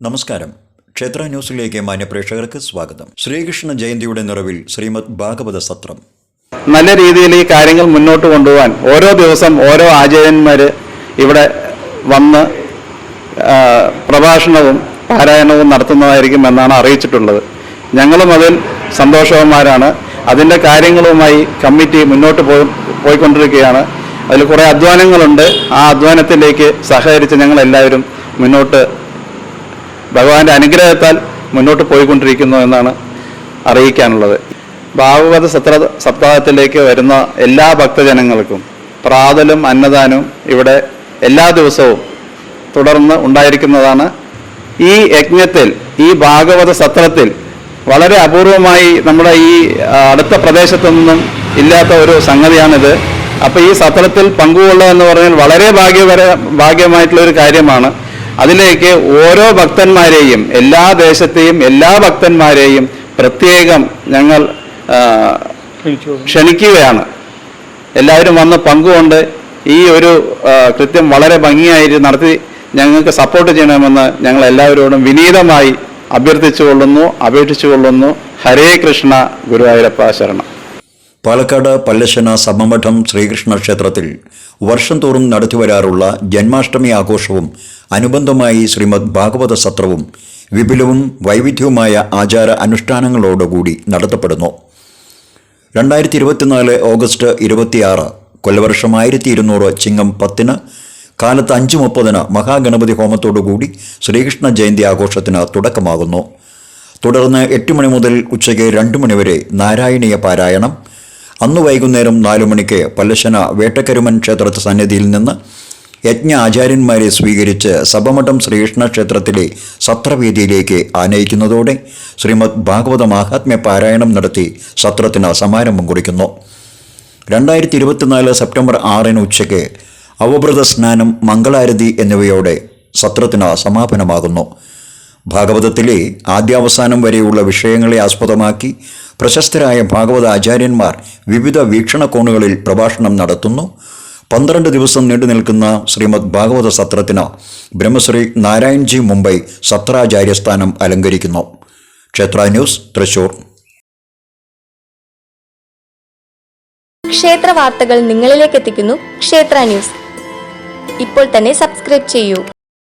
നമസ്കാരം. ക്ഷേത്ര ന്യൂസിലേക്ക് മാന്യപ്രേക്ഷകർക്ക് സ്വാഗതം. ശ്രീകൃഷ്ണ ജയന്തിയുടെ നിറവിൽ ശ്രീമദ് ഭാഗവത സത്രം നല്ല രീതിയിൽ ഈ കാര്യങ്ങൾ മുന്നോട്ട് കൊണ്ടുപോകാൻ ഓരോ ദിവസം ഓരോ ആചാര്യന്മാർ ഇവിടെ വന്ന് പ്രഭാഷണവും പാരായണവും നടത്തുന്നതായിരിക്കും എന്നാണ് അറിയിച്ചിട്ടുള്ളത്. ഞങ്ങളും അതിൽ സന്തോഷവാന്മാരാണ്. അതിൻ്റെ കാര്യങ്ങളുമായി കമ്മിറ്റി മുന്നോട്ട് പോയിക്കൊണ്ടിരിക്കുകയാണ്. അതിൽ കുറേ അധ്വാനങ്ങളുണ്ട്. ആ അധ്വാനത്തിലേക്ക് സഹകരിച്ച് ഞങ്ങളെല്ലാവരും മുന്നോട്ട് ഭഗവാന്റെ അനുഗ്രഹത്താൽ മുന്നോട്ട് പോയിക്കൊണ്ടിരിക്കുന്നു എന്നാണ് അറിയിക്കാനുള്ളത്. ഭാഗവത സപ്താഹത്തിലേക്ക് വരുന്ന എല്ലാ ഭക്തജനങ്ങൾക്കും പ്രാതലും അന്നദാനവും ഇവിടെ എല്ലാ ദിവസവും തുടർന്ന് ഉണ്ടായിരിക്കുന്നതാണ്. ഈ യജ്ഞത്തിൽ, ഈ ഭാഗവത സത്രത്തിൽ വളരെ അപൂർവമായി നമ്മുടെ ഈ അടുത്ത പ്രദേശത്തു നിന്നും ഇല്ലാത്ത ഒരു സംഗതിയാണിത്. അപ്പോൾ ഈ സത്രത്തിൽ പങ്കുകൊള്ളുക എന്ന് പറഞ്ഞാൽ വളരെ ഭാഗ്യമായിട്ടുള്ളൊരു കാര്യമാണ്. അതിലേക്ക് ഓരോ ഭക്തന്മാരെയും, എല്ലാ ദേശത്തെയും എല്ലാ ഭക്തന്മാരെയും പ്രത്യേകം ഞങ്ങൾ ക്ഷണിക്കുകയാണ്. എല്ലാവരും വന്ന് പങ്കുകൊണ്ട് ഈ ഒരു കൃത്യം വളരെ ഭംഗിയായിട്ട് നടത്തി ഞങ്ങൾക്ക് സപ്പോർട്ട് ചെയ്യണമെന്ന് ഞങ്ങൾ എല്ലാവരോടും വിനീതമായി അപേക്ഷിച്ചുകൊള്ളുന്നു. ഹരേ കൃഷ്ണ. ഗുരുവായൂരപ്പ ശരണം. പാലക്കാട് പല്ലശ്ശന സഭമഠം ശ്രീകൃഷ്ണ ക്ഷേത്രത്തിൽ വർഷം തോറും നടത്തിവരാറുള്ള ജന്മാഷ്ടമി ആഘോഷവും അനുബന്ധമായി ശ്രീമദ് ഭാഗവത സത്രവും വിപുലവും വൈവിധ്യവുമായ ആചാര അനുഷ്ഠാനങ്ങളോടുകൂടി നടത്തപ്പെടുന്നു. 2024 ഓഗസ്റ്റ് 26 കൊല്ലവർഷം 1200 ചിങ്ങം 10 കാലത്ത് 5:30 മഹാഗണപതി ഹോമത്തോടുകൂടി ശ്രീകൃഷ്ണ ജയന്തി ആഘോഷത്തിന് തുടക്കമാകുന്നു. തുടർന്ന് 8 മണി മുതൽ ഉച്ചയ്ക്ക് 2 മണി വരെ നാരായണീയ പാരായണം. അന്ന് വൈകുന്നേരം 4 മണിക്ക് പല്ലശ്ശന വേട്ടക്കരുമൻ ക്ഷേത്ര സന്നിധിയിൽ നിന്ന് യജ്ഞ ആചാര്യന്മാരെ സ്വീകരിച്ച് സഭമഠം ശ്രീകൃഷ്ണ ക്ഷേത്രത്തിലെ സത്രവേദിയിലേക്ക് ആനയിക്കുന്നതോടെ ശ്രീമദ് ഭാഗവത മാഹാത്മ്യ പാരായണം നടത്തി സത്രത്തിന് സമാരംഭം കുറിക്കുന്നു. 2024 സെപ്റ്റംബർ 6 ഉച്ചയ്ക്ക് അവഭൃത സ്നാനം, മംഗളാരതി എന്നിവയോടെ സത്രത്തിന് സമാപനമാകുന്നു. ഭാഗവതത്തിലെ ആദ്യാവസാനം വരെയുള്ള വിഷയങ്ങളെ ആസ്പദമാക്കി പ്രശസ്തരായ ഭാഗവത ആചാര്യന്മാർ വിവിധ വീക്ഷണകോണുകളിൽ പ്രഭാഷണം നടത്തുന്നു. 12 ദിവസം നീണ്ടു നിൽക്കുന്ന ശ്രീമദ് ഭാഗവത സത്രത്തിന് ബ്രഹ്മശ്രീ നാരായൺജി മുംബൈ സത്രാചാര്യസ്ഥാനം അലങ്കരിക്കുന്നു. ക്ഷേത്ര ന്യൂസ്, തൃശൂർ. ക്ഷേത്ര വാർത്തകൾ നിങ്ങളിലേക്ക് എത്തിക്കുന്നു ക്ഷേത്ര ന്യൂസ്. ഇപ്പോൾ തന്നെ സബ്സ്ക്രൈബ് ചെയ്യൂ.